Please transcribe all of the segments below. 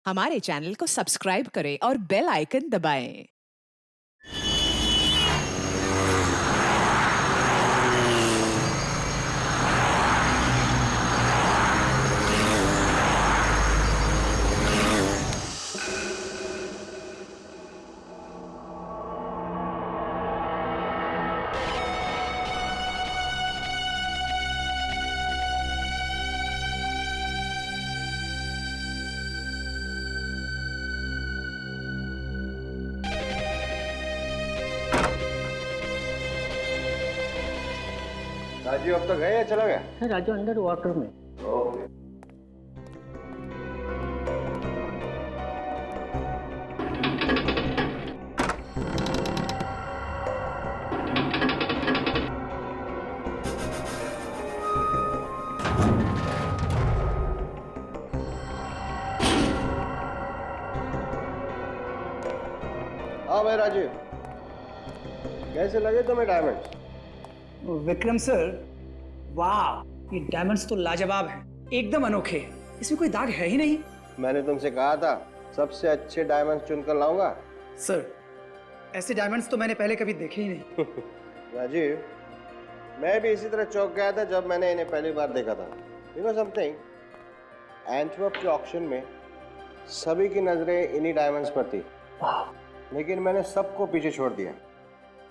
हमारे चैनल को सब्सक्राइब करें और बेल आइकन दबाएं। राजू अब तक गए या चला गया? है राजू अंडर वाटर में। ओके। हाँ भाई राजीव, कैसे लगे तुम्हें डायमंड्स? विक्रम सर, वाह, ये डायमंड्स तो लाजवाब हैं, एकदम अनोखे। इसमें कोई दाग है ही नहीं। मैंने तुमसे कहा था सबसे अच्छे डायमंड्स चुनकर लाऊंगा। सर, ऐसे डायमंड्स तो मैंने पहले कभी देखे ही नहीं। राजीव, मैं भी इसी तरह चौंक गया था जब मैंने इन्हें पहली बार देखा था। यू नो समथिंग, एंटवर्प के ऑक्शन में सभी की नजरें इन्हीं डायमंड्स पर थी, लेकिन मैंने सबको पीछे छोड़ दिया।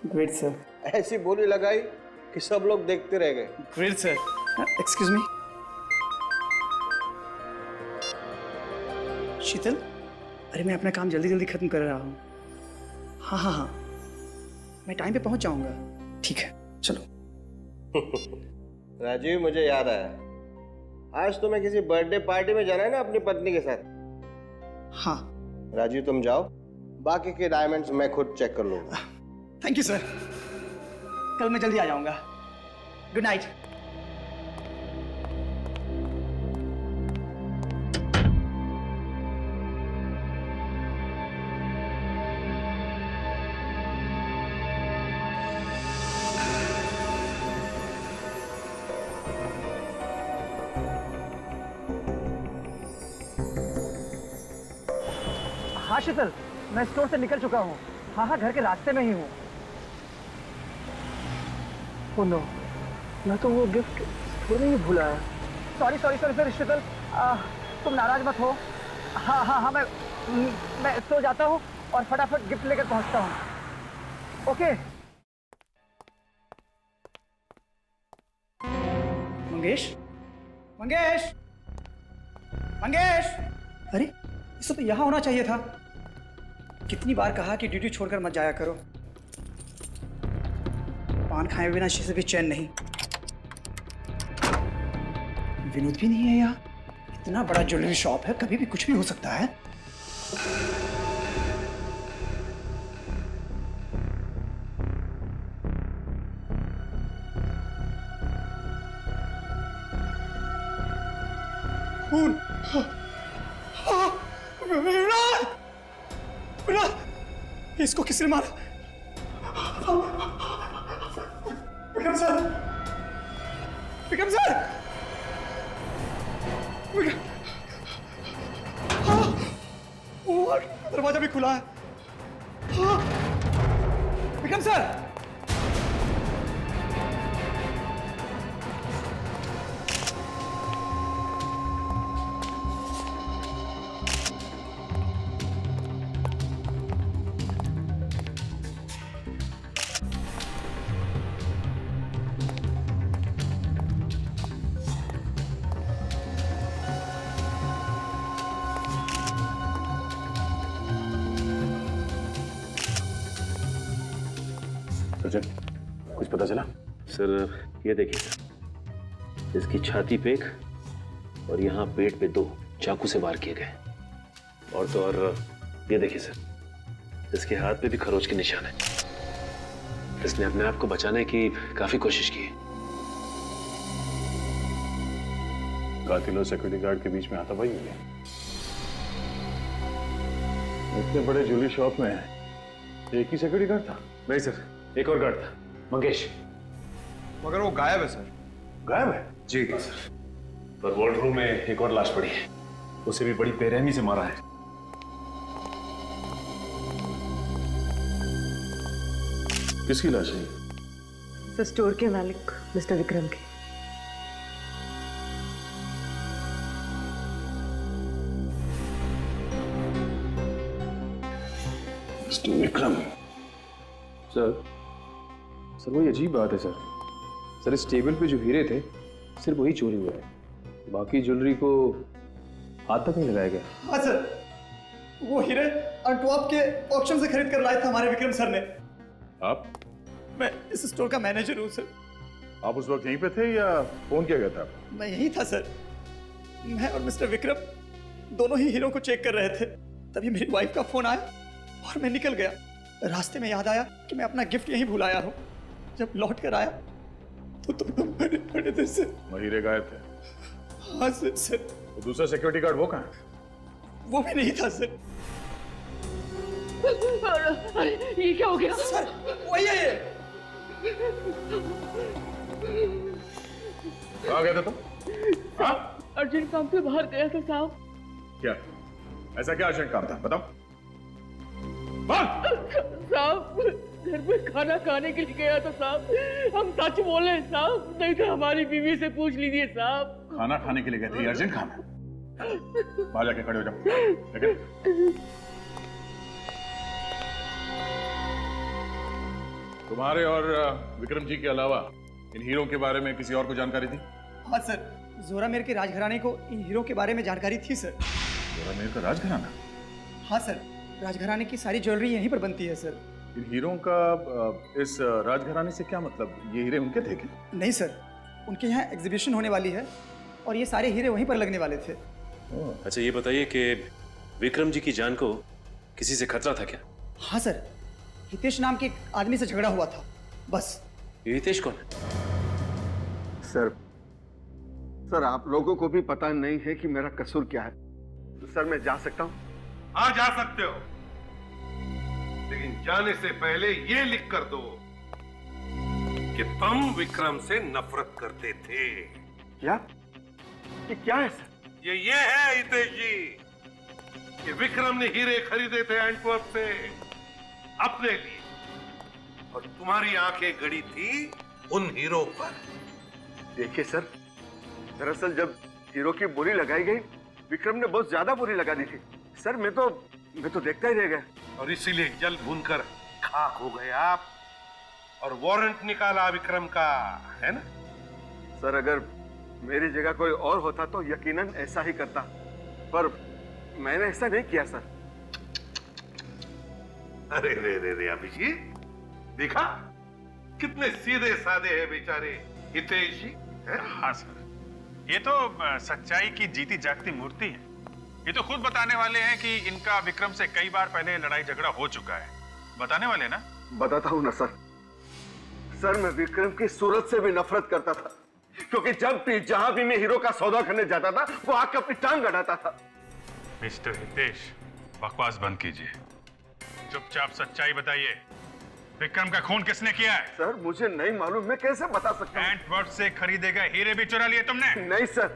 Great sir. ऐसी बोली लगाई कि सब लोग देखते रह गए। Great sir. एक्सक्यूज मी, शीतल, अरे मैं अपना काम जल्दी जल्दी खत्म कर रहा हूँ। हाँ हाँ हाँ, मैं टाइम पे पहुंच जाऊंगा। ठीक है, चलो। राजीव, मुझे याद आया, आज तुम्हें किसी बर्थडे पार्टी में जाना है ना अपनी पत्नी के साथ? हाँ। राजीव तुम जाओ, बाकी के डायमंड्स मैं खुद चेक कर लूंगा। थैंक यू सर, कल मैं जल्दी आ जाऊंगा। Good night. हाँ शीतल, मैं स्टोर से निकल चुका हूँ। हाँ हाँ, घर के रास्ते में ही हूँ। ओह नो, मैं तो वो गिफ्ट स्टोर में ही भूला है। सॉरी सॉरी सॉरी सॉरी शीतल, तुम नाराज मत हो। हाँ हाँ हाँ, मैं सो जाता हूँ और फटाफट गिफ्ट लेकर पहुँचता हूँ। ओके। मंगेश, मंगेश, मंगेश, अरे इसे तो यहाँ होना चाहिए था। कितनी बार कहा कि ड्यूटी छोड़कर मत जाया करो। पान खाए बिना से भी चैन नहीं। विनोद भी नहीं है यहाँ। इतना बड़ा ज्वेलरी शॉप है, कभी भी कुछ भी हो सकता है। खून। विराट! विराट! इसको किसने मारा? विक्रम सर! विक्रम सर! विक्रम! हाँ! और दरवाजा भी खुला है। हाँ! विक्रम सर! कुछ पता चला? सर ये देखिए सर, इसकी छाती पे एक और यहाँ पेट पे 2 चाकू से वार किए गए। और तो और ये देखिए सर, इसके हाथ पे भी खरोच के निशान है। इसने अपने आप को बचाने की काफी कोशिश की। कातिल और सिक्योरिटी गार्ड के बीच में हाथापाई हुई है। इतने बड़े ज्वेलरी शॉप में एक ही सिक्योरिटी गार्ड था? नहीं सर, एक और गार्ड था, मंगेश। मगर वो गायब है सर। गायब है? जी सर, पर वार्ड रूम में एक और लाश पड़ी है, उसे भी बड़ी बेरहमी से मारा है। किसकी लाश है? सर स्टोर के मालिक मिस्टर विक्रम के। मिस्टर विक्रम। सर वही अजीब बात है सर इस टेबल पे जो हीरे थे सिर्फ वही चोरी हुआ है, बाकी ज्वेलरी को हाथ तक नहीं लगाया गया। हाँ सर, वो हीरे अंटवर्प के ऑक्शन से खरीद कर लाए थे हमारे विक्रम सर ने। आप? मैं इस स्टोर का मैनेजर हूँ सर। आप उस वक्त यहीं पे थे या फोन किया गया था? मैं यहीं था सर। मैं और मिस्टर विक्रम दोनों ही हीरो को चेक कर रहे थे, तभी मेरी वाइफ का फोन आया और मैं निकल गया। रास्ते में याद आया कि मैं अपना गिफ्ट यहीं भुलाया हूँ। जब लौट कर आया तो तुम बड़े बड़े थे सर। वो हीरे गायब थे? हाँ सर। तो दूसरा सिक्योरिटी गार्ड वो कहाँ है? वो भी नहीं था सर। अरे ये क्या हो गया? सर वही है ये। कहाँ गए थे तुम? हाँ? अर्जेंट काम पे बाहर गया था साहब। क्या ऐसा क्या अर्जेंट काम था, बताओ। साहब घर पे खाना खाने के लिए गया था साहब। हम सच बोले साहब, नहीं तो हमारी बीवी से पूछ लीजिए साहब। खाना खाने के लिए गए थे, ये अर्जेंट काम है? बाहर जाके खड़े हो जाओ। लेकिन तुम्हारे और विक्रम जी के अलावा इन हीरो के बारे में किसी और को जानकारी थी? हाँ सर, जोरामेर के राजघराने को इन हीरो के बारे में जानकारी थी सर। जोरामेर का राजघराना? हाँ सर, राजघराने की सारी ज्वेलरी यहीं पर बनती है सर। इन हीरों का इस राजघराने से क्या मतलब? ये हीरे उनके थे क्या? नहीं सर, उनके यहाँ एग्जीबिशन होने वाली है और ये सारे हीरे वहीं पर लगने वाले थे। अच्छा ये बताइए कि विक्रम जी की जान को किसी से खतरा था क्या? हाँ सर, हितेश नाम के एक आदमी से झगड़ा हुआ था, बस। ये हितेश कौन है? सर आप लोगों को भी पता नहीं है कि मेरा कसूर क्या है। तो सर मैं जा सकता हूँ? हाँ जा सकते हो, लेकिन जाने से पहले ये लिख कर दो कि तुम विक्रम से नफरत करते थे। क्या? ये क्या है सर? ये है हितेश जी कि विक्रम ने हीरे खरीदे थे एंटवर्प से अपने लिए, और तुम्हारी आंखें गड़ी थी उन हीरो पर। देखिए सर, दरअसल जब हीरो की बोली लगाई गई, विक्रम ने बहुत ज्यादा बोली लगा दी थी सर। मैं तो देखता ही रह गया, और इसीलिए जल भूनकर खाक हो गए आप, और वारंट निकाला विक्रम का, है ना? सर अगर मेरी जगह कोई और होता तो यकीनन ऐसा ही करता, पर मैंने ऐसा नहीं किया सर। अरे रे रे रे अभिजीत, देखा कितने सीधे साधे हैं बेचारे हितेश जी। हाँ सर, ये तो सच्चाई की जीती जागती मूर्ति है। ये तो खुद बताने वाले हैं कि इनका विक्रम से कई बार पहले लड़ाई झगड़ा हो चुका है। बताने वाले ना? बताता हूँ ना सर। सर मैं विक्रम की सूरत से भी नफरत करता था, क्योंकि जब भी जहां भी मैं हीरो का सौदा करने जाता था वो आके अपनी टांग अड़ाता था। मिस्टर हितेश, बकवास बंद कीजिए, चुपचाप सच्चाई बताइए। विक्रम का खून किसने किया है? सर मुझे नहीं मालूम, मैं कैसे बता सकता हूँ? एंटवर्प से खरीदे गए हीरे भी चुरा लिए तुमने? नहीं सर।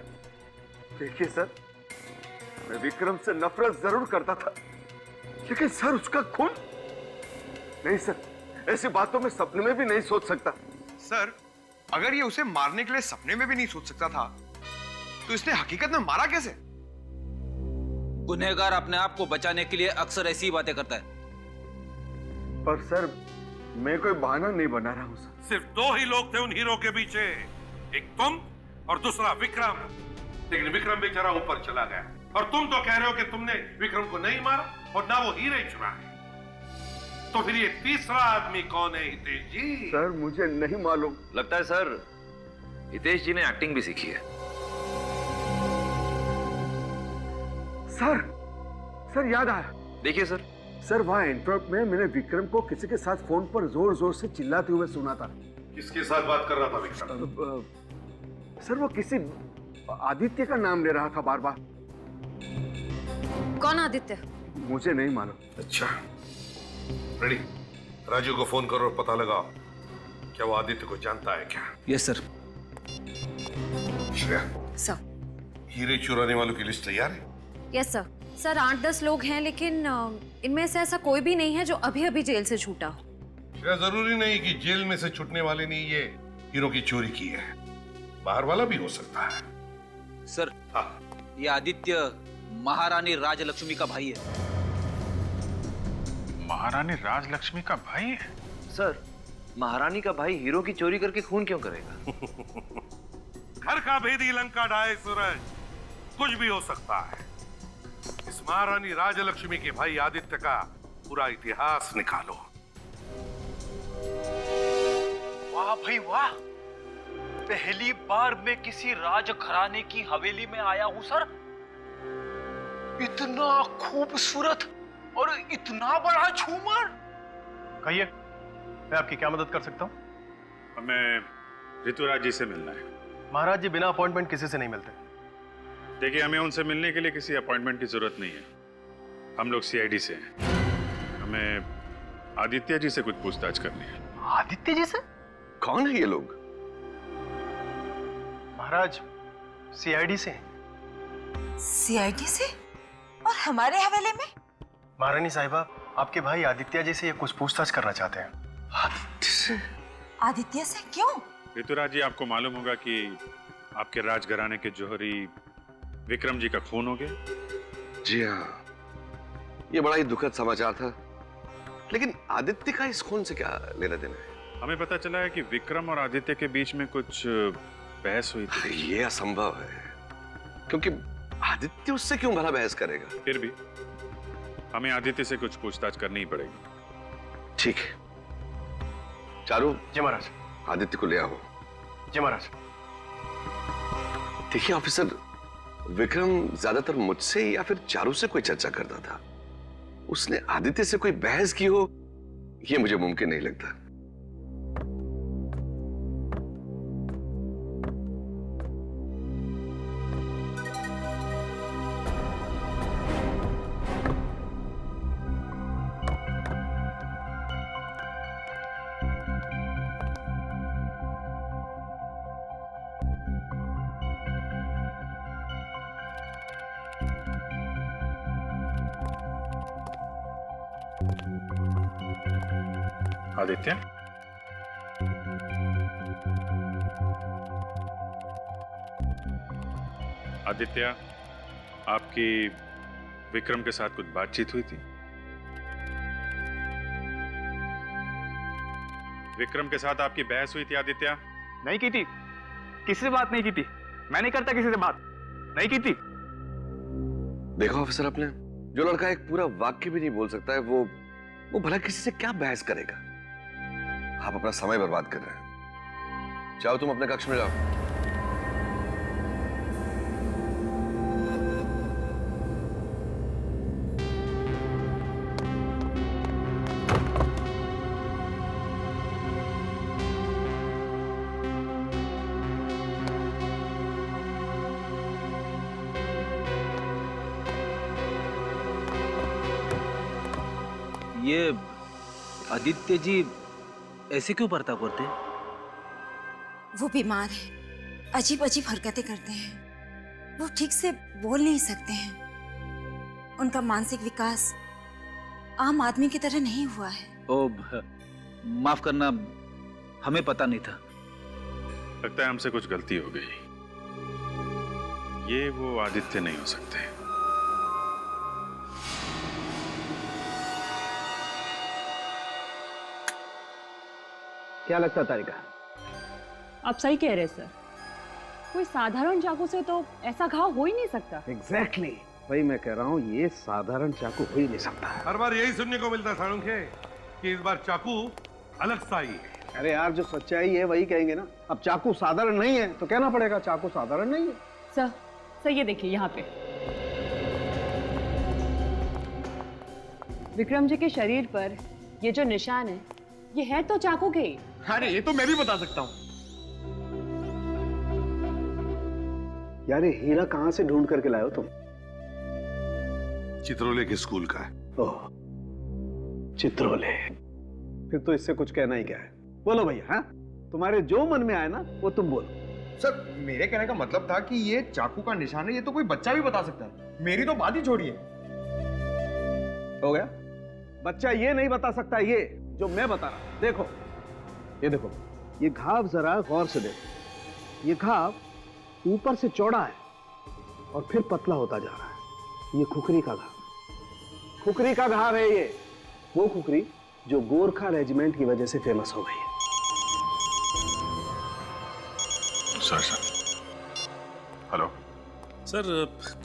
देखिए सर, मैं विक्रम से नफरत जरूर करता था, लेकिन सर उसका खून नहीं सर, ऐसी बातों में सपने में भी नहीं सोच सकता। सर अगर ये उसे मारने के लिए सपने में भी नहीं सोच सकता था, तो इसने हकीकत में मारा कैसे? गुनहगार अपने आप को बचाने के लिए अक्सर ऐसी ही बातें करता है। पर सर मैं कोई बहाना नहीं बना रहा हूँ सर। सिर्फ दो ही लोग थे उन हीरो के पीछे, एक तुम और दूसरा विक्रम। लेकिन विक्रम बेचारा ऊपर चला गया, और तुम तो कह रहे हो कि तुमने विक्रम को नहीं मारा और ना वो हीरे चुराए। तो फिर ये तीसरा आदमी कौन है हितेश जी? सर मुझे नहीं मालूम। लगता है सर हितेश जी ने एक्टिंग भी सीखी है। सर याद आया। देखिए सर, सर वहाँ एंटवर्प में मैंने विक्रम को किसी के साथ फोन पर जोर जोर से चिल्लाते हुए सुना था। किसके साथ बात कर रहा था विक्रम? सर वो किसी आदित्य का नाम ले रहा था बार बार। कौन आदित्य? मुझे नहीं मालूम। अच्छा रेडी, राजू को फोन करो और पता लगाओ क्या वो आदित्य को जानता है क्या। Yes sir. श्रेया, सर। हीरे चुराने वालों की लिस्ट तैयार है? Yes sir. सर 8-10 लोग हैं, लेकिन इनमें से ऐसा कोई भी नहीं है जो अभी अभी जेल से छूटा हो। क्या जरूरी नहीं कि जेल में से छूटने वाले ने ये हीरो की चोरी की है, बाहर वाला भी हो सकता है। सर, हाँ, ये आदित्य महारानी राजलक्ष्मी का भाई है। महारानी राजलक्ष्मी का भाई है? सर, महारानी का भाई हीरो की चोरी करके खून क्यों करेगा? घर का भेदी लंका ढाए सूरज, कुछ भी हो सकता है। इस महारानी राजलक्ष्मी के भाई आदित्य का पूरा इतिहास निकालो। वाह भाई वाह, पहली बार मैं किसी राजघराने की हवेली में आया हूं सर। इतना खूबसूरत और इतना बड़ा झूमर। कहिए, मैं आपकी क्या मदद कर सकता हूँ? हमें ऋतुराज जी से मिलना है। महाराज जी बिना अपॉइंटमेंट किसी से नहीं मिलते। देखिए, हमें उनसे मिलने के लिए किसी अपॉइंटमेंट की जरूरत नहीं है। हम लोग सीआईडी से हैं। हमें आदित्य जी से कुछ पूछताछ करनी है। आदित्य जी से? कौन है ये लोग? महाराज, सीआईडी से। सीआईडी से? और हमारे हवेले में? महारानी साहिबा, आपके भाई आदित्य जी से ये कुछ पूछताछ करना चाहते हैं। आदित्य से क्यों? ऋतुराज जी, आपको मालूम होगा कि आपके राजघराने के जौहरी विक्रम जी का खून हो गया। जी हाँ, ये बड़ा ही दुखद समाचार था, लेकिन आदित्य का इस खून से क्या लेना देना है? हमें पता चला है कि विक्रम और आदित्य के बीच में कुछ बहस हुई थी। ये असंभव है, क्योंकि आदित्य उससे क्यों भला बहस करेगा? फिर भी हमें आदित्य से कुछ पूछताछ करनी ही पड़ेगी। ठीक है, चारू। जी महाराज। आदित्य को ले आओ। जी महाराज। देखिए ऑफिसर, विक्रम ज्यादातर मुझसे या फिर चारू से कोई चर्चा करता था। उसने आदित्य से कोई बहस की हो, यह मुझे मुमकिन नहीं लगता। आदित्य, आदित्य, आपकी विक्रम के साथ कुछ बातचीत हुई थी? विक्रम के साथ आपकी बहस हुई थी आदित्य? नहीं की थी, किसी से बात नहीं की थी। मैं नहीं करता किसी से बात, नहीं की थी। देखो ऑफिसर, आपने जो लड़का एक पूरा वाक्य भी नहीं बोल सकता है, वो भला किसी से क्या बहस करेगा? आप अपना समय बर्बाद कर रहे हैं। जाओ तुम अपने कक्ष में जाओ। ये आदित्य जी ऐसे क्यों बर्ताव करते हैं? वो बीमार है, अजीब अजीब हरकतें करते हैं। वो ठीक से बोल नहीं सकते हैं। उनका मानसिक विकास आम आदमी की तरह नहीं हुआ है। ओ, माफ करना, हमें पता नहीं था। लगता है हमसे कुछ गलती हो गई। ये वो आदित्य नहीं हो सकते। क्या लगता तारिका? आप सही कह रहे सर, कोई साधारण चाकू से तो ऐसा घाव हो ही नहीं सकता। एग्जैक्टली, वही मैं कह रहा हूँ, ये साधारण चाकू हो ही नहीं सकता। हर बार यही सुनने को मिलता सालुंखे कि इस बार चाकू अलग सा ही है। अरे यार, जो सच्चाई है वही कहेंगे ना। अब चाकू साधारण नहीं है तो कहना पड़ेगा चाकू साधारण नहीं है। सर ये देखिए, यहाँ पे विक्रम जी के शरीर पर ये जो निशान है, ये है तो चाकू के ही। अरे ये तो मैं भी बता सकता हूँ। यार, ये हीरा कहाँ से ढूंढ करके लाए हो तुम? चित्रोले के स्कूल का है। ओह, चित्रोले। फिर तो इससे कुछ कहना ही क्या है। बोलो भैया, हाँ, तुम्हारे जो मन में आए ना वो तुम बोलो। सर, मेरे कहने का मतलब था कि ये चाकू का निशान है, ये तो कोई बच्चा भी बता सकता है। मेरी तो बात ही छोड़िए। हो गया? बच्चा ये नहीं बता सकता, ये जो मैं बता रहा हूं। देखो, ये देखो, ये घाव जरा गौर से देखो। ये घाव ऊपर से चौड़ा है और फिर पतला होता जा रहा है। ये खुकरी का घाव, खुकरी का घाव है ये। वो खुकरी जो गोरखा रेजिमेंट की वजह से फेमस हो गई है। सर हेलो सर,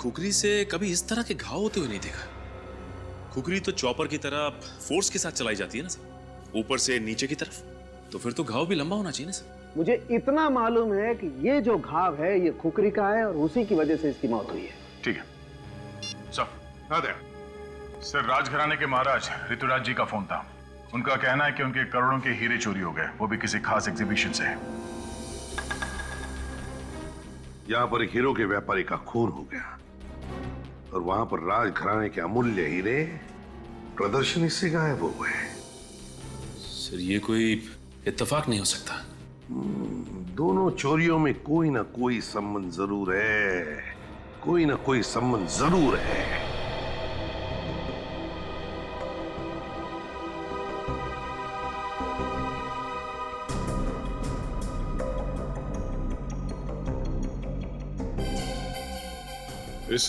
खुकरी से कभी इस तरह के घाव होते हुए नहीं देखा। खुकरी तो चॉपर की तरह फोर्स के साथ चलाई जाती है ना सर, ऊपर से नीचे की तरफ, तो फिर तो घाव भी लंबा होना चाहिए ना सर। मुझे इतना मालूम है कि ये जो घाव है ये खुकरी का है और उसी की वजह से इसकी मौत हुई है। ठीक है सर। सर, राजघराने के महाराज ऋतुराज जी का फोन था। उनका कहना है कि उनके करोड़ों के हीरे चोरी हो गए, वो भी किसी खास एग्जीबिशन से। यहाँ पर एक हीरो के व्यापारी का खून हो गया और वहां पर राजघराने के अमूल्य हीरे प्रदर्शनी से गायब हो गए। सर, ये कोई इत्तेफाक नहीं हो सकता। दोनों चोरियों में कोई ना कोई संबंध जरूर है, कोई ना कोई संबंध जरूर है। इस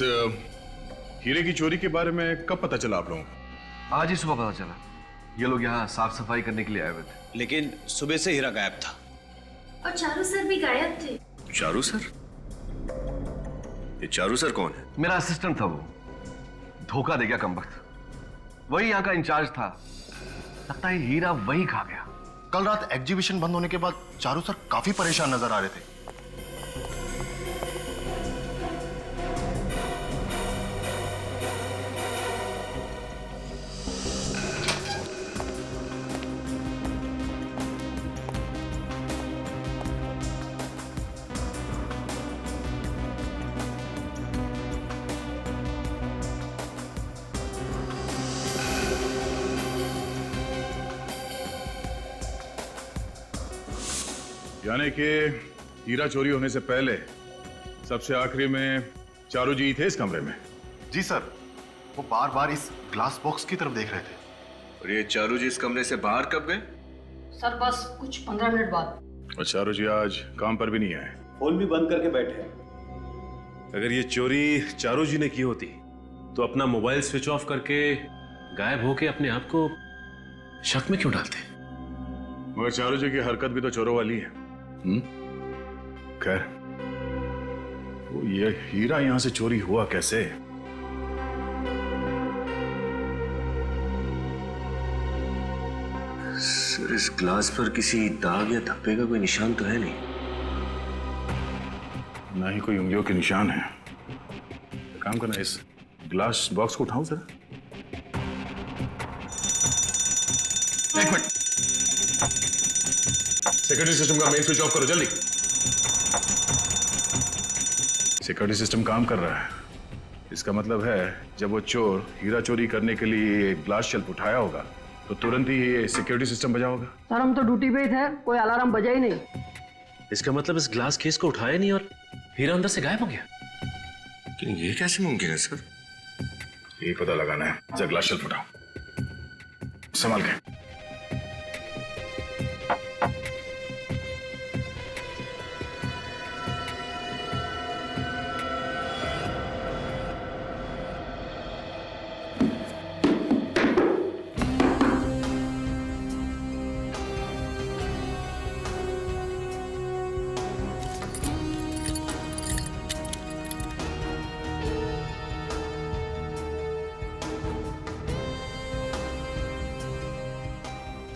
हीरे की चोरी के बारे में कब पता चला आप लोगों को? आज ही सुबह पता चला। ये लोग यहाँ साफ सफाई करने के लिए आए हुए थे, लेकिन सुबह से हीरा गायब था। और चारू सर भी गायब थे। चारू सर? ये चारू सर कौन है? मेरा असिस्टेंट था वो, धोखा दे गया कमबख्त। वही यहाँ का इंचार्ज था, लगता है हीरा वही खा गया। कल रात एग्जीबिशन बंद होने के बाद चारू सर काफी परेशान नजर आ रहे थे। यानी कि हीरा चोरी होने से पहले सबसे आखिरी में चारू जी थे इस कमरे में? जी सर, वो बार बार इस ग्लास बॉक्स की तरफ देख रहे थे। और ये चारू जी इस कमरे से बाहर कब गए? सर बस कुछ 15 मिनट बाद। और चारू जी आज काम पर भी नहीं आए, फोन भी बंद करके बैठे हैं। अगर ये चोरी चारू जी ने की होती तो अपना मोबाइल स्विच ऑफ करके गायब होके अपने आप को शक में क्यों डालते? मगर चारू जी की हरकत भी तो चोरों वाली है। खैर, वो ये हीरा यहां से चोरी हुआ कैसे? सर, इस ग्लास पर किसी दाग या धब्बे का कोई निशान तो है नहीं। ना ही कोई उंगलियों के निशान है। काम करना, इस ग्लास बॉक्स को उठाऊं जरा। एक मिनट, सिक्योरिटी सिस्टम का मेन स्विच ऑफ करो जल्दी। सिक्योरिटी सिस्टम काम कर रहा है। इसका मतलब है जब वो चोर हीरा चोरी करने के लिए ग्लास शेल्फ उठाया होगा तो तुरंत ही ये सिक्योरिटी सिस्टम बजा होगा। सर, हम तो ड्यूटी पे ही थे, कोई अलार्म बजा ही नहीं। इसका मतलब इस ग्लास केस को उठाया नहीं और हीरा अंदर से गायब हो गया। लेकिन ये कैसे मुमकिन है सर? ये पता लगाना है। जब ग्लास शेल्फ उठाओ, संभाल के।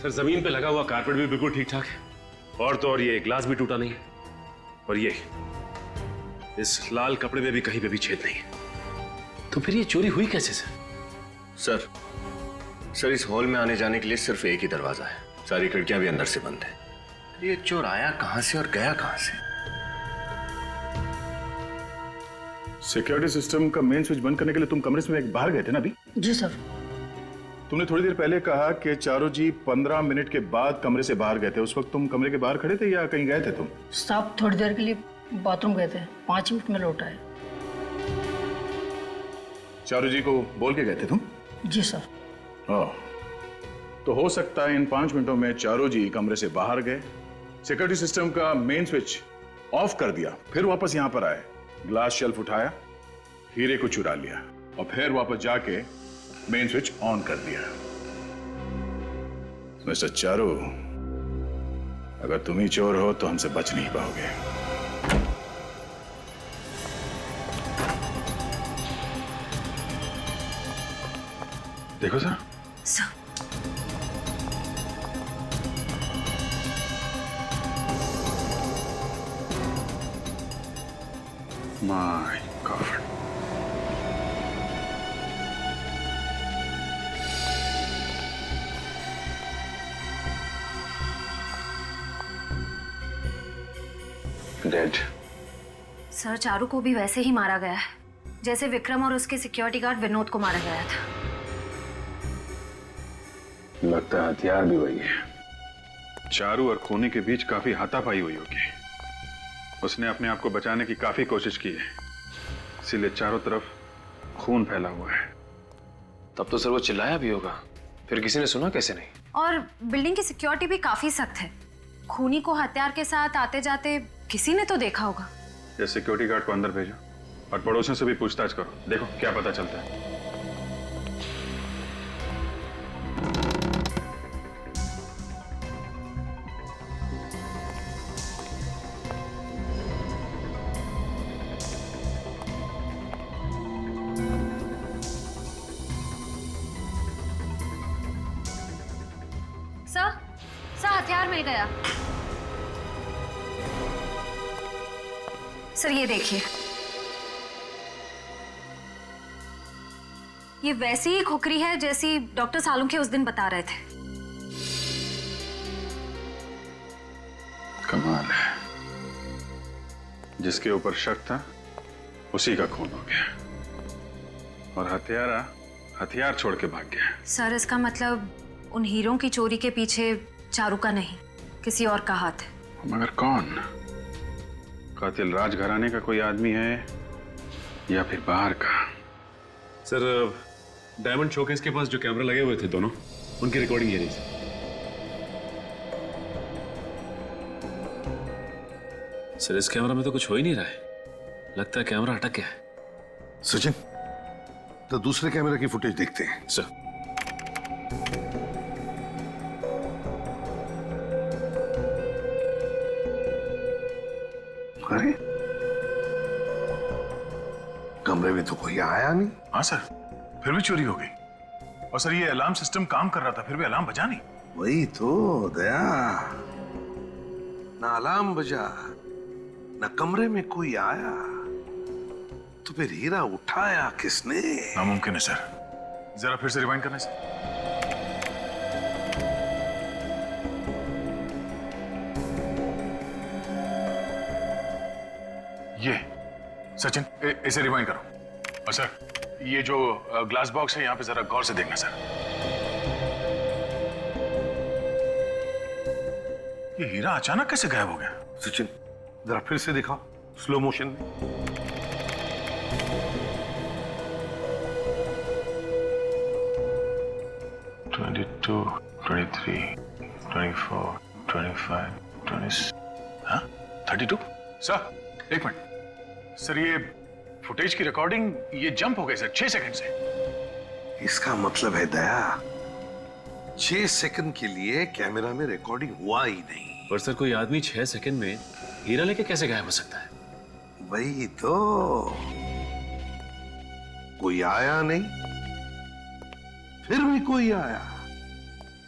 सर, जमीन पे लगा हुआ कारपेट भी बिल्कुल ठीक ठाक है, और तो और ये ग्लास भी टूटा नहीं है, और ये इस लाल कपड़े में भी कहीं पे भी छेद नहीं है। तो फिर ये चोरी हुई कैसे सर? सर, इस हॉल में आने जाने के लिए सिर्फ एक ही दरवाजा है, सारी खिड़कियां भी अंदर से बंद है। ये चोर आया कहां से और गया कहां से? सिक्योरिटी सिस्टम का मेन स्विच बंद करने के लिए तुम कमरे से बाहर गए थे ना अभी? जी सर। तुमने थोड़ी देर पहले कहा कि चारू जी 15 मिनट के बाद कमरे से बाहर गए थे। उस वक्त तुम कमरे के बाहर खड़े थे या कहीं गए थे तुम? साहब, थोड़ी देर के लिए बाथरूम गए थे, 5 मिनट में लौट आए। चारू जी को बोल के गए थे तुम? जी सर। तो हो सकता है इन 5 मिनटों में चारों जी कमरे से बाहर गए, सिक्योरिटी सिस्टम का मेन स्विच ऑफ कर दिया, फिर वापस यहां पर आए, ग्लास शेल्फ उठाया, हीरे को चुरा लिया और फिर वापस जाके मेन स्विच ऑन कर दिया। मिस्टर चारू, अगर तुम ही चोर हो तो हमसे बच नहीं पाओगे। देखो sir. My God. Dead. Sir, Charu को भी वैसे ही मारा गया है जैसे विक्रम और उसके सिक्योरिटी गार्ड विनोद को मारा गया था। लगता है हथियार भी वही है। चारू और खूनी के बीच काफी हाथापाई हुई होगी। उसने अपने आप को बचाने की काफी कोशिश की है, इसीलिए चारों तरफ खून फैला हुआ है। तब तो सर वो चिल्लाया भी होगा, फिर किसी ने सुना कैसे नहीं? और बिल्डिंग की सिक्योरिटी भी काफी सख्त है। खूनी को हथियार के साथ आते जाते किसी ने तो देखा होगा। ये सिक्योरिटी गार्ड को अंदर भेजो और पड़ोसियों से भी पूछताछ करो, देखो क्या पता चलता है। सर, हथियार मिल गया। सर, ये देखिए, ये वैसी ही खुकरी है जैसी डॉक्टर सालुंखे उस दिन बता रहे थे। कमाल है, जिसके ऊपर शक था उसी का खून हो गया और हत्यारा हथियार छोड़ के भाग गया। सर, इसका मतलब उन हीरों की चोरी के पीछे चारू का नहीं, किसी और का हाथ है। मगर कौन? कातिल राजघराने का कोई आदमी है या फिर बाहर का? सर, डायमंड शोकेस के पास जो कैमरा लगे हुए थे दोनों, उनकी रिकॉर्डिंग ये रही सर। सर, इस कैमरा में तो कुछ हो ही नहीं रहा है, लगता है कैमरा अटक गया है। सचिन, तो दूसरे कैमरे की फुटेज देखते हैं। सर। अरे, कमरे में तो कोई आया नहीं। हाँ सर, फिर भी चोरी हो गई। और सर, ये अलार्म सिस्टम काम कर रहा था, फिर भी अलार्म बजा नहीं। वही तो दया, ना अलार्म बजा, ना कमरे में कोई आया, तो फिर हीरा उठाया किसने? नामुमकिन है सर, जरा फिर से रिवाइंड करना सर। ये सचिन, इसे रिवाइंड करो। और सर, ये जो ग्लास बॉक्स है यहाँ पे जरा गौर से देखना सर। ये हीरा अचानक कैसे गायब हो गया? सचिन, जरा फिर से दिखाओ स्लो मोशन में। $22, $23, $24, $25, $26, हाँ 32? सर, एक मिनट सर, ये फुटेज की रिकॉर्डिंग ये जंप हो गई सर 6 सेकंड से। इसका मतलब है दया, 6 सेकंड के लिए कैमरा में रिकॉर्डिंग हुआ ही नहीं। पर सर, कोई आदमी 6 सेकंड में हीरा लेके कैसे गायब हो सकता है? वही तो, कोई आया नहीं, फिर भी कोई आया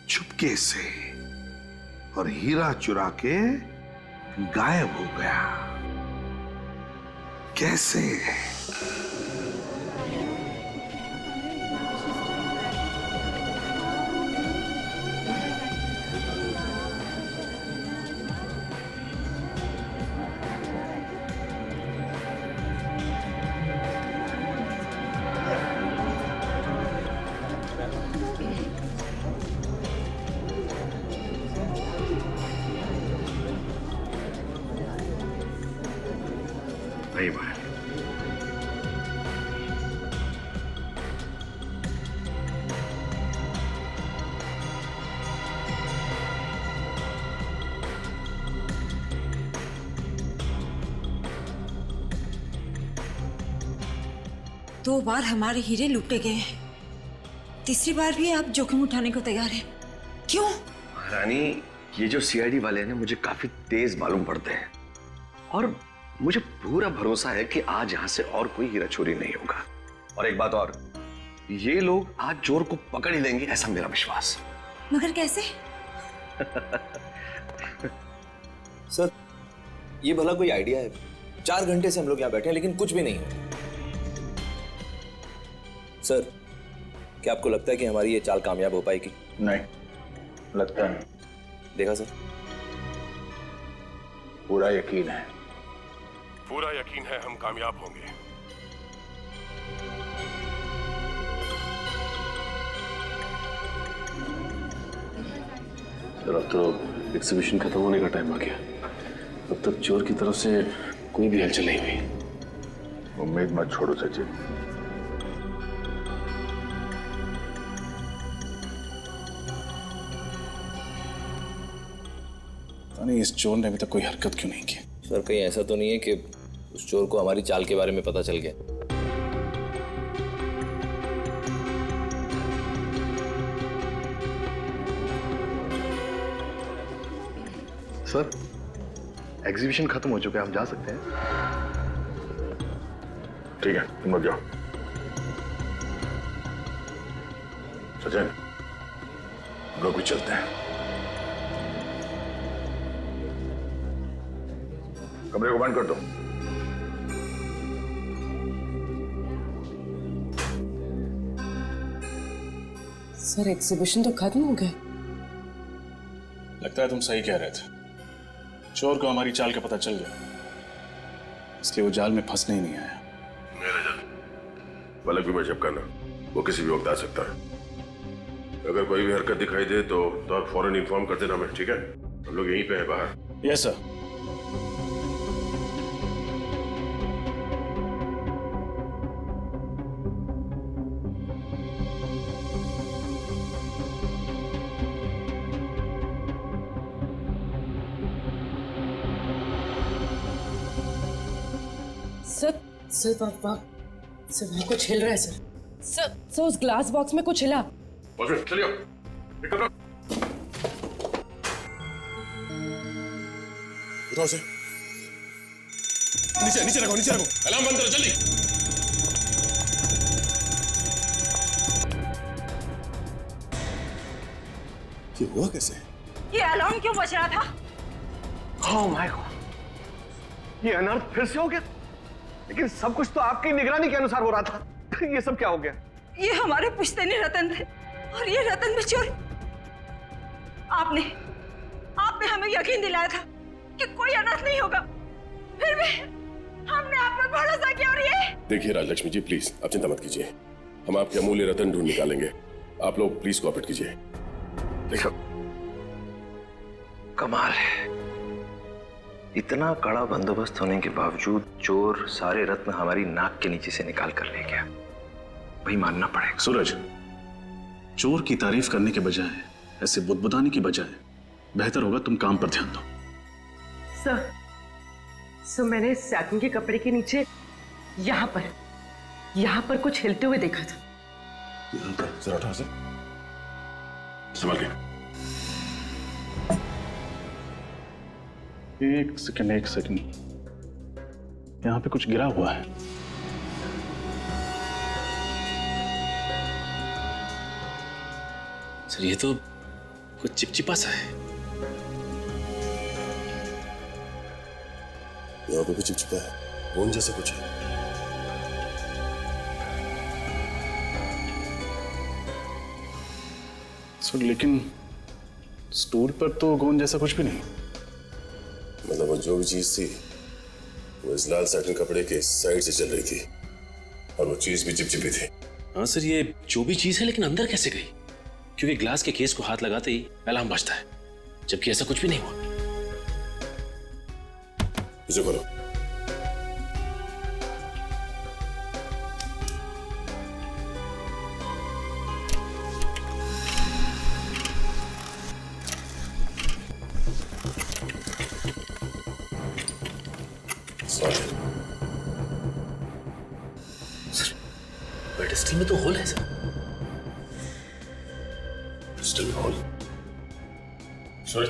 चुपके से और हीरा चुरा के गायब हो गया। कैसे? नहीं बाहर। 2 बार हमारे हीरे लूटे गए हैं, तीसरी बार भी आप जोखिम उठाने को तैयार हैं। क्यों? रानी, ये जो सीआईडी वाले हैं ना, मुझे काफी तेज मालूम पड़ते हैं और मुझे पूरा भरोसा है कि आज यहां से और कोई हीरा चोरी नहीं होगा। और एक बात और, ये लोग आज चोर को पकड़ ही लेंगे, ऐसा मेरा विश्वास। मगर कैसे? सर, ये भला कोई आइडिया है? 4 घंटे से हम लोग यहाँ बैठे हैं लेकिन कुछ भी नहीं है। सर, क्या आपको लगता है कि हमारी ये चाल कामयाब हो पाएगी? नहीं, लगता नहीं। देखा सर? पूरा यकीन है। पूरा यकीन है हम कामयाब होंगे। सर, अब तो एग्जीबिशन खत्म होने का टाइम आ गया। अब तक चोर की तरफ से कोई भी हलचल नहीं हुई। उम्मीद मत छोड़ो सचिन। नहीं, इस चोर ने अभी तक कोई हरकत क्यों नहीं की? सर, कहीं ऐसा तो नहीं है कि उस चोर को हमारी चाल के बारे में पता चल गया? सर, एग्जीबिशन खत्म हो चुका है, हम जा सकते हैं। ठीक है, तुम लोग जाओ। सचिन, हम लोग भी चलते हैं। कमरे को बंद कर दो। सर, एग्जीबिशन तो खत्म हो गया। लगता है तुम सही कह रहे थे। चोर को हमारी चाल का पता चल गया, इसलिए वो जाल में फंसने ही नहीं आया। मेरा जल पलक भी मैं झपकाना, वो किसी भी वक्त आ सकता है। अगर कोई भी हरकत दिखाई दे तो आप फौरन इन्फॉर्म कर देना। मैं ठीक है? हम लोग यहीं पे हैं बाहर। Yes sir. सर, वहाँ कुछ हिल रहा है सर। सर, उस ग्लास बॉक्स में कुछ हिला। चलिए, उठाओ से। नीचे नीचे रखो, नीचे रखो। अलार्म बंद करो जल्दी। ये हुआ कैसे? ये अलार्म क्यों बज रहा था? ओह माय गॉड, ये अनर्थ फिर से हो गया। लेकिन सब कुछ तो आपकी निगरानी के अनुसार हो रहा था। ये सब क्या हो गया? ये हमारे पुश्तैनी रतन थे और ये रतन में चोरी। आपने हमें यकीन दिलाया था कि कोई अनर्थ नहीं होगा, फिर भी हमने आप पर भरोसा किया। और ये देखिए राजलक्ष्मी जी, प्लीज आप चिंता मत कीजिए, हम आपके अमूल्य रतन ढूंढ निकालेंगे। आप लोग प्लीज कोऑपरेट कीजिए। देखो, कमाल है, इतना कड़ा बंदोबस्त होने के बावजूद चोर सारे रत्न हमारी नाक के नीचे से निकाल कर ले गया। वही मानना पड़ेगा। सूरज, चोर की तारीफ करने के बजाय, ऐसे बुदबुदाने की बजाय बेहतर होगा तुम काम पर ध्यान दो। सर, मैंने सैटिन के कपड़े के नीचे यहाँ पर कुछ हिलते हुए देखा था। जरा उठाओ से, संभाल के। एक सेकंड, यहाँ पे कुछ गिरा हुआ है। सर, ये तो कुछ चिपचिपा सा है। यहाँ पे भी चिपचिपा है, गोंद जैसा कुछ है। सर, लेकिन स्टूल पर तो गोंद जैसा कुछ भी नहीं। मतलब वो जो भी चीज थी वो इस लाल सैटिन कपड़े के साइड से चल रही थी और वो चीज भी चिपचिपी थी। हाँ सर, ये जो भी चीज है, लेकिन अंदर कैसे गई? क्योंकि ग्लास के केस को हाथ लगाते ही अलार्म बजता है, जबकि ऐसा कुछ भी नहीं हुआ। इसे खोलो। पेडिस्टल में तो होल है सर। पेडिस्टल में होल? सूरज,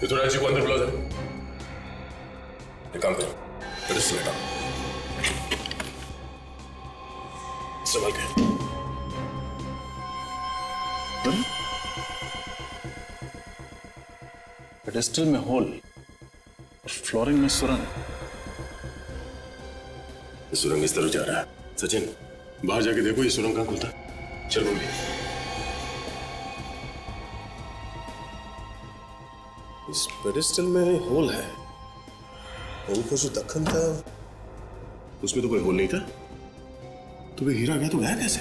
ये तो राजी को अंदर बुला दे। एक काम करो, पेडिस्टल हटाओ। संभाल के। पेडिस्टल में होल और फ्लोरिंग में सुरंग। ये सुरंग इस तरफ जा रहा है। सचिन, बाहर जाके देखो ये सुरंग कहाँ खुलता है। चल मम्मी। इस पेडिस्टल में होल है। उनको जो दखन था उसमें तो कोई होल नहीं था। तो वे हीरा गया तो गया कैसे?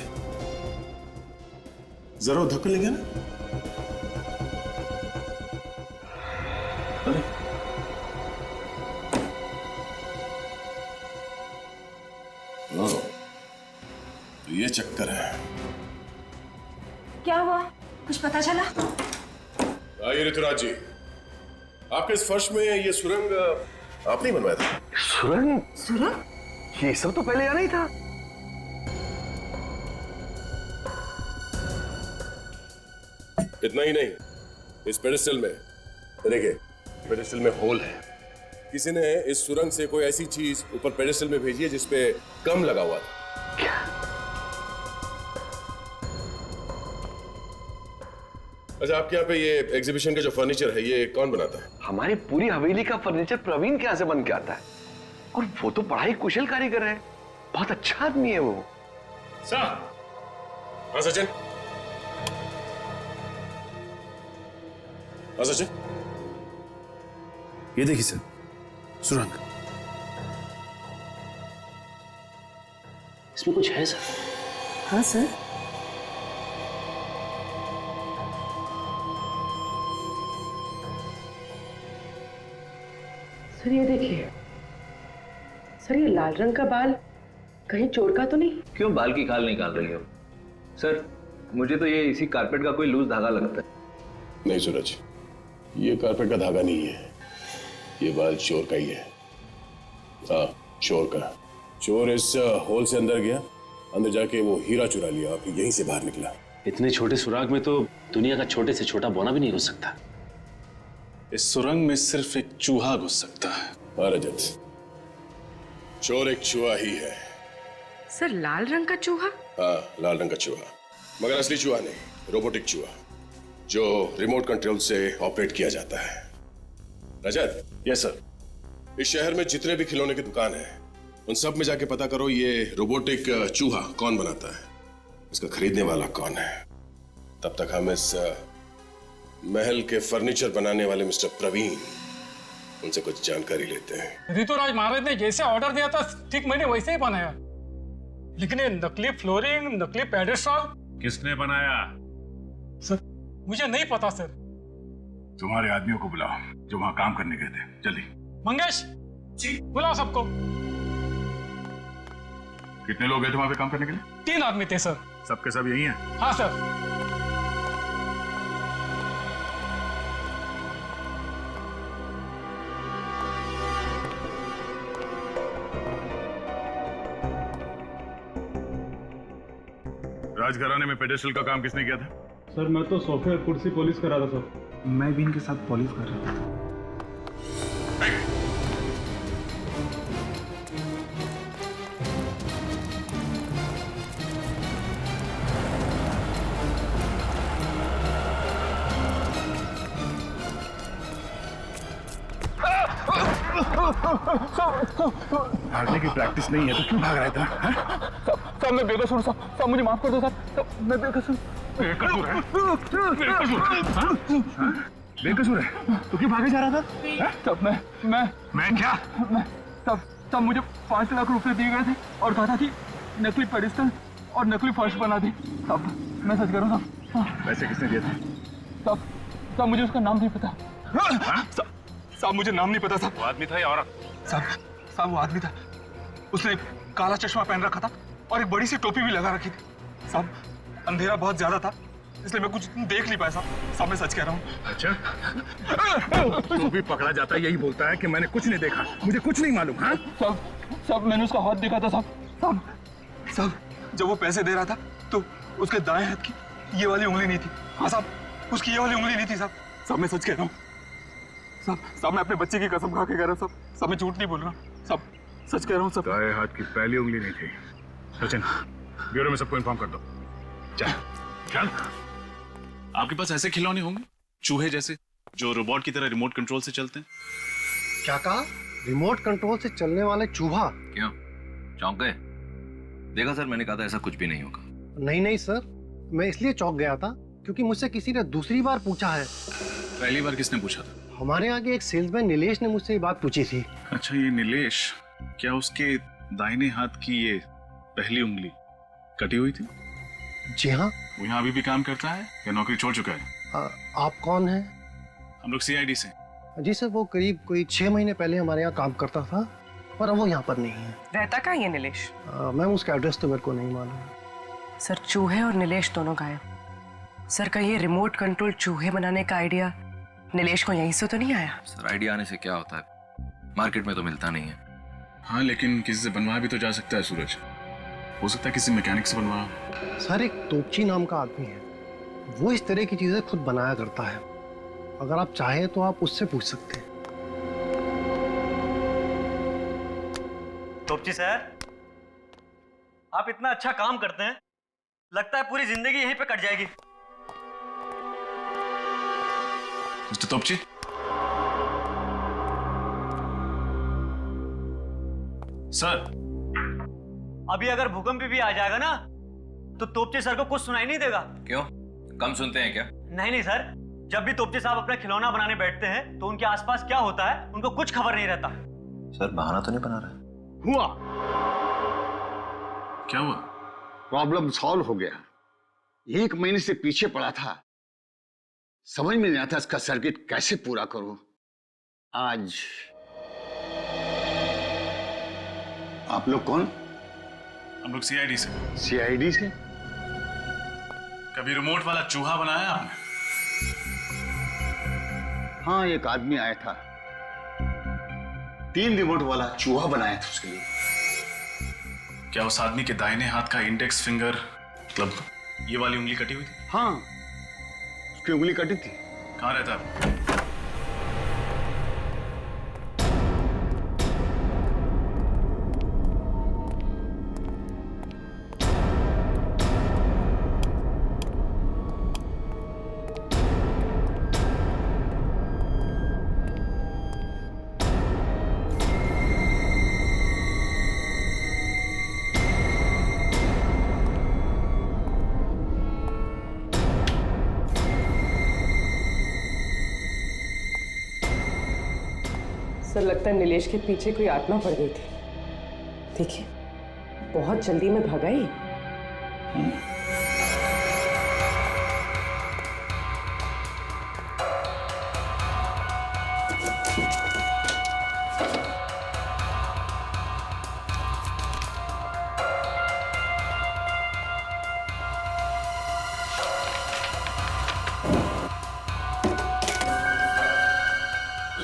जरा वो धक्कन ले गया ना। तो ये चक्कर है। क्या हुआ, कुछ पता चला? आइए ऋतुराज जी, आपके इस फर्श में ये सुरंग आपने ही बनवाया था? सुरंग? सुरंग? ये सब तो पहले यहाँ नहीं था। इतना ही नहीं, इस पेडिस्टल में देखिए, पेडिस्टल में होल है। किसी ने इस सुरंग से कोई ऐसी चीज ऊपर पेडिस्टल में भेजी है जिसपे कम लगा हुआ था। क्या? अच्छा, आपके यहाँ पे ये एग्जीबिशन का जो फर्नीचर है ये कौन बनाता है? हमारी पूरी हवेली का फर्नीचर प्रवीण के यहाँ से बन के आता है, और वो तो बड़ा ही कुशल कारीगर है। बहुत अच्छा आदमी है वो। सर। हाँ सचिन। हाँ सचिन। ये देखिए सर, सुरंग। इसमें कुछ है सर? हाँ सर। सर ये देखिए, सर ये लाल रंग का बाल कहीं चोर का तो नहीं? क्यों बाल की खाल निकाल रही हो? सर मुझे तो ये इसी कारपेट का कोई लूज धागा लगता है। नहीं सूरज, ये कारपेट का धागा नहीं है, ये बाल चोर का ही है। हाँ, चोर का। चोर इस होल से अंदर गया, अंदर जाके वो हीरा चुरा लिया, फिर यहीं से बाहर निकला। इतने छोटे सुराग में तो दुनिया का छोटे से छोटा बौना भी नहीं घुस सकता। इस सुरंग में सिर्फ एक चूहा घुस सकता है। हाँ रजत, चोर एक चूहा ही है। सर लाल रंग का चूहा? हाँ, लाल रंग का चूहा, मगर असली चूहा नहीं, रोबोटिक चूहा जो रिमोट कंट्रोल से ऑपरेट किया जाता है। रजत। Yes sir. इस शहर में जितने भी खिलौने की दुकान है उन सब में जाके पता करो ये रोबोटिक चूहा कौन बनाता है, इसका खरीदने वाला कौन है। तब तक हम इस महल के फर्नीचर बनाने वाले मिस्टर प्रवीण, उनसे कुछ जानकारी लेते हैं। ऋतुराज महाराज ने जैसे ऑर्डर दिया था ठीक मैंने वैसे ही बनाया, लेकिन ये नकली फ्लोरिंग, नकली पेडेस्टल किसने बनाया? सर मुझे नहीं पता सर। तुम्हारे आदमियों को बुलाओ जो वहां काम करने गए थे, जल्दी। मंगेश जी, बुलाओ सबको। कितने लोग गए थे वहां पे काम करने के लिए? 3 आदमी थे सर। सबके सब यही हैं? हाँ सर। राजघराने में पेडेस्टल का काम किसने किया था? सर मैं तो सोफे और कुर्सी पॉलिश कर रहा था सर। मैं भी इनके साथ पॉलिश कर रहा था। भागने की प्रैक्टिस नहीं है तो क्यों भाग रहा था? साहब मैं बेकसूर साहब, मुझे माफ कर दो साहब, मैं बेकसूर। बेकसूर है? बेकसूर है तो क्यों भागे जा रहा था? साहब मैं क्या? साहब मुझे 5 लाख रुपए दिए गए थे और कहा था कि नकली पेडिस्टल और नकली फर्श बना दी। साहब मैं सच कह रहा हूँ साहब। पैसे किसने दिए थे? साहब मुझे उसका नाम नहीं पता। साहब मुझे नाम नहीं पता साहब। वो आदमी था या औरत? साहब वो आदमी था, उसने काला चश्मा पहन रखा था और एक बड़ी सी टोपी भी लगा रखी थी। साहब अंधेरा बहुत ज्यादा था इसलिए मैं कुछ देख नहीं पाया साहब। मैं सच कह रहा हूँ। अच्छा तो भी पकड़ा जाता है यही बोलता है कि मैंने कुछ नहीं देखा, मुझे कुछ नहीं मालूम। हाँ साहब मैंने उसका हाथ देखा था साहब। जब वो पैसे दे रहा था तो उसके दाएं हाथ की ये वाली उंगली नहीं थी। हाँ साहब, उसकी ये वाली उंगली नहीं थी साहब। साहब मैं सच कह रहा हूँ साहब, मैं अपने बच्चे की कसम खा के कह रहा हूँ साहब, मैं झूठ नहीं बोल रहा साहब, सच कह रहा हूँ साहब। दाएं हाथ की पहली उंगली नहीं थी। सचिन, ब्यूरो में सबको इन्फॉर्म कर दो। चल चल। आपके पास ऐसे खिलौने होंगे चूहे जैसे, जो रोबोट की तरह रिमोट कंट्रोल से चलते हैं? क्या कहा? रिमोट कंट्रोल से चलने वाले चूहा? क्यों चौंक गए? देखा सर, मैंने कहा था ऐसा कुछ भी नहीं होगा। नहीं सर, मैं इसलिए चौंक गया था क्योंकि मुझसे किसी ने दूसरी बार पूछा है। पहली बार किसने पूछा था? हमारे आगे एक सेल्समैन नीलेश ने मुझसे ये बात पूछी थी। अच्छा, ये नीलेश, क्या उसके दाहिने हाथ की ये पहली उंगली कटी हुई थी? जी हाँ। वो यहाँ अभी भी काम करता है या नौकरी छोड़ चुका है? आप कौन हैं? हम लोग सीआईडी से। जी सर, वो करीब कोई 6 महीने पहले हमारे यहाँ काम करता था, पर अब वो यहाँ पर नहीं है। रहता कहाँ है नीलेश? मैम उसका एड्रेस तो मेरे को नहीं मालूम। सर, चूहे और नीलेश दोनों गायब। सर, कहीं ये रिमोट कंट्रोल चूहे बनाने का आइडिया नीलेश को यहीं से तो नहीं आया? सर, आइडिया आने से क्या होता है, मार्केट में तो मिलता नहीं है। हाँ, लेकिन किसी से बनवाया भी तो जा सकता है सूरज। हो सकता है किसी मैकेनिक से बनवाया। सर, एक तोपची नाम का आदमी है, वो इस तरह की चीजें खुद बनाया करता है। अगर आप चाहें तो आप उससे पूछ सकते हैं। तोपची सर, आप इतना अच्छा काम करते हैं, लगता है पूरी जिंदगी यहीं पे कट जाएगी। मिस्टर तोपची, सर, अभी अगर भूकंप भी आ जाएगा ना तो तोपची सर को कुछ सुनाई नहीं देगा। क्यों, कम सुनते हैं क्या? नहीं सर, जब भी तोपची साहब अपना खिलौना बनाने बैठते हैं तो उनके आसपास क्या होता है उनको कुछ खबर नहीं रहता। सर, बहाना तो नहीं बना रहा? हुआ। क्या हुआ? प्रॉब्लम सॉल्व हो गया। 1 महीने से पीछे पड़ा था, समझ में नहीं आता इसका सर्किट कैसे पूरा करूं। आज आप लोग कौन? हम लोग सीआईडी से। सीआईडी से? कभी रिमोट वाला चूहा बनाया आपने? हाँ, एक आदमी आया था, 3 रिमोट वाला चूहा बनाया था उसके लिए। क्या उस आदमी के दाहिने हाथ का इंडेक्स फिंगर, मतलब ये वाली उंगली कटी हुई थी? हाँ, उसकी उंगली कटी थी। कहाँ रहता है? सर, लगता है नीलेश के पीछे कोई आत्मा पड़ गई थी। देखिए, बहुत जल्दी में भागा ही।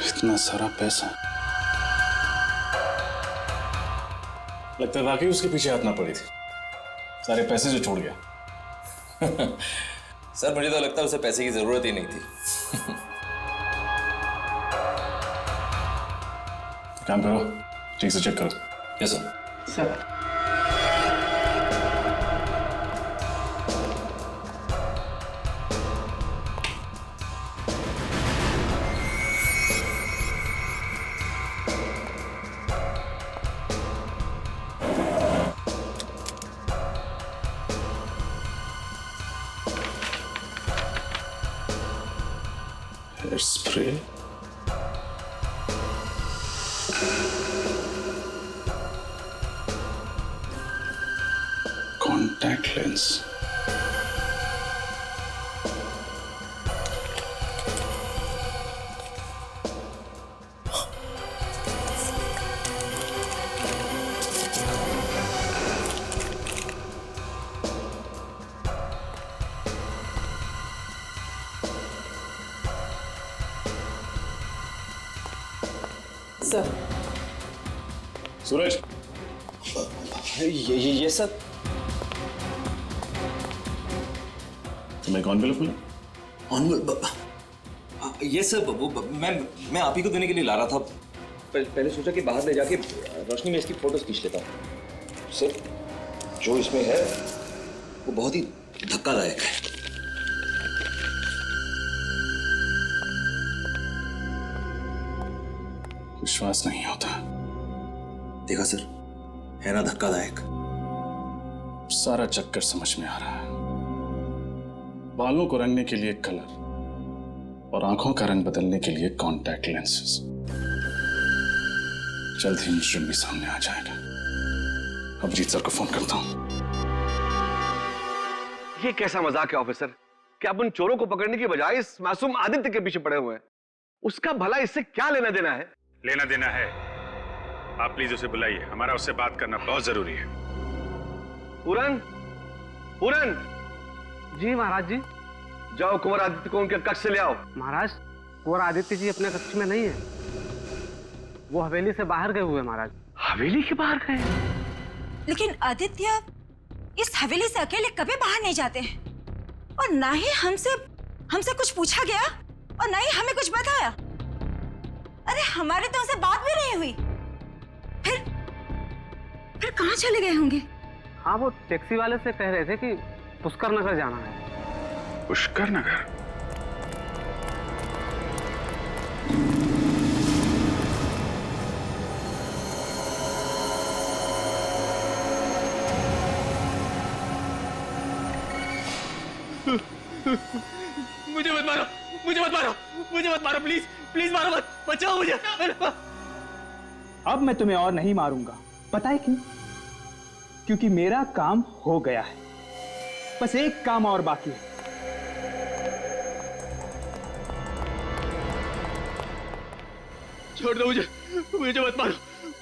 इतना सारा पैसा, लगता है वाकई उसके पीछे हाथ ना पड़ी थी। सारे पैसे जो छोड़ गया। सर, मुझे तो लगता है उसे पैसे की जरूरत ही नहीं थी। काम करो, ठीक से चेक करो। Yes sir. Sir, spray, contact lens, sir. Suraj, ये सर। तुम्हें कौन बिल बोला? ये सब मैं आप ही को देने के लिए ला रहा था। पहले सोचा कि बाहर ले जाके रोशनी में इसकी फोटोज खींच लेता हूँ। सर, जो इसमें है वो बहुत ही धक्कादायक है। विश्वास नहीं होता। देखा सर, है ना धक्कादायक। सारा चक्कर समझ में आ रहा है। बालों को रंगने के लिए कलर और आंखों का रंग बदलने के लिए कॉन्टैक्ट लेंसेज। जल्द ही मुजरिम भी सामने आ जाएगा। अभिजीत सर को फोन करता हूं। ये कैसा मजाक है ऑफिसर कि आप उन चोरों को पकड़ने की बजाय इस मासूम आदित्य के पीछे पड़े हुए हैं। उसका भला इससे क्या लेना देना है? लेना देना है। आप प्लीज उसे बुलाइए, हमारा उससे बात करना बहुत जरूरी है। पूरन, पूरन। जी महाराज जी। जाओ कुंवर आदित्य को उनके कक्ष से ले आओ। महाराज, कुंवर आदित्य जी अपने कक्ष में नहीं है, वो हवेली से बाहर गए हुए महाराज। हवेली के बाहर गए? लेकिन आदित्य इस हवेली से अकेले कभी बाहर नहीं जाते हैं, और ना ही हमसे कुछ पूछा गया और ना ही हमें कुछ बताया। अरे हमारी तो उनसे बात भी नहीं हुई। फिर कहाँ चले गए होंगे? हाँ, वो टैक्सी वाले से कह रहे थे कि पुष्कर नगर जाना है। पुष्कर नगर? मुझे मत मारो, मुझे मत मारो, मुझे मत मारो, प्लीज प्लीज मारो मत, बचाओ मुझे। अब मैं तुम्हें और नहीं मारूंगा। पता है क्यों? क्योंकि मेरा काम हो गया है। बस एक काम और बाकी है। छोड़ दो मुझे, मुझे मत मारो,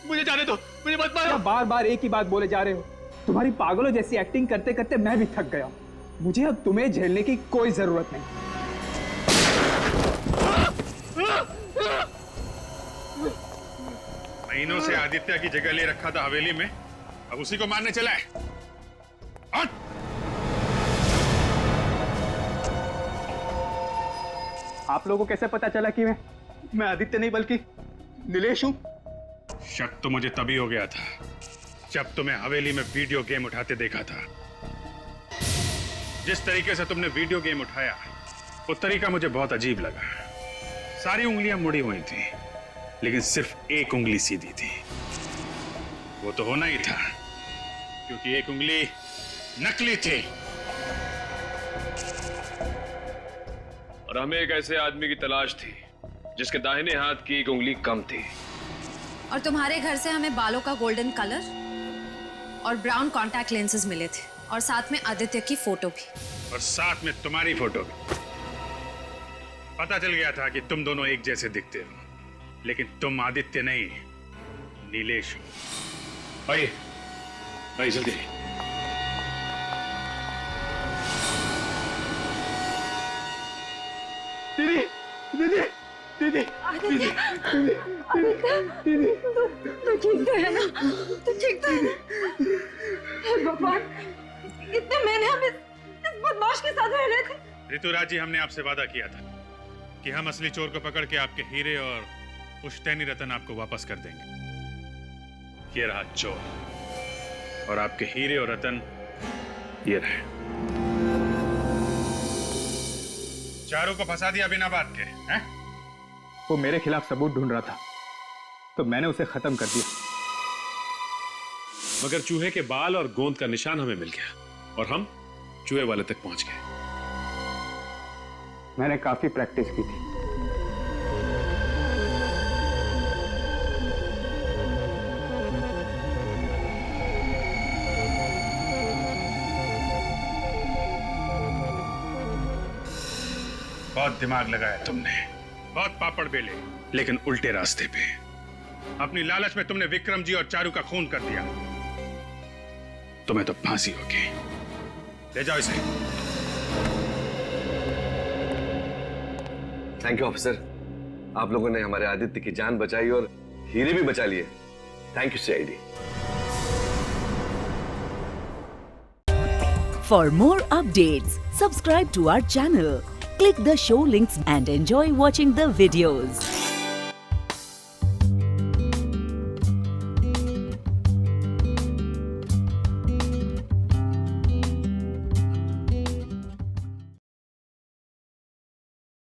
मुझे जाने दो, मुझे मत मारो। बार बार एक ही बात बोले जा रहे हो। तुम्हारी पागलों जैसी एक्टिंग करते करते मैं भी थक गया। मुझे अब तुम्हें झेलने की कोई जरूरत नहीं। महीनों से आदित्य की जगह ले रखा था हवेली में, अब उसी को मारने चला है। आप लोगों को कैसे पता चला कि मैं आदित्य नहीं बल्कि नीलेश हूं? शक तो मुझे तभी हो गया था जब तुम्हें हवेली में वीडियो गेम उठाते देखा था। जिस तरीके से तुमने वीडियो गेम उठाया वो तरीका मुझे बहुत अजीब लगा। सारी उंगलियां मुड़ी हुई थी लेकिन सिर्फ एक उंगली सीधी थी। वो तो होना ही था क्योंकि एक उंगली नकली थी। और हमें एक ऐसे आदमी की तलाश थी जिसके दाहिने हाथ की एक उंगली कम थी। और तुम्हारे घर से हमें बालों का गोल्डन कलर और ब्राउन कॉन्टैक्ट लेंसेज मिले थे, और साथ में आदित्य की फोटो भी, और साथ में तुम्हारी फोटो भी। पता चल गया था कि तुम दोनों एक जैसे दिखते हो, लेकिन तुम आदित्य नहीं नीलेश हो। आइए आइए जल्दी। दीदी दीदी दीदी आदित्य, तू ठीक तो है ना? तू ठीक तो है ना? हे भगवान, इतने महीने हम इस बदमाश के साथ रह रहे थे। ऋतुराज जी, हमने आपसे वादा किया था कि हम असली चोर को पकड़ के आपके हीरे और पुश्तैनी रतन आपको वापस कर देंगे। ये रहा चोर और आपके हीरे और रतन ये रहे। चारों को फंसा दिया बिना बात के, हैं? वो मेरे खिलाफ सबूत ढूंढ रहा था तो मैंने उसे खत्म कर दिया। मगर चूहे के बाल और गोंद का निशान हमें मिल गया और हम चूहे वाले तक पहुंच गए। मैंने काफी प्रैक्टिस की थी। बहुत दिमाग लगाया तुमने, बहुत पापड़ बेले, लेकिन उल्टे रास्ते पे। अपनी लालच में तुमने विक्रम जी और चारू का खून कर दिया। तुम्हें तो फांसी होगी। ले जाओ इसे। थैंक यू ऑफिसर, आप लोगों ने हमारे आदित्य की जान बचाई और हीरे भी बचा लिए। Thank you CID. For more updates, subscribe to our channel, click the show links and enjoy watching the videos.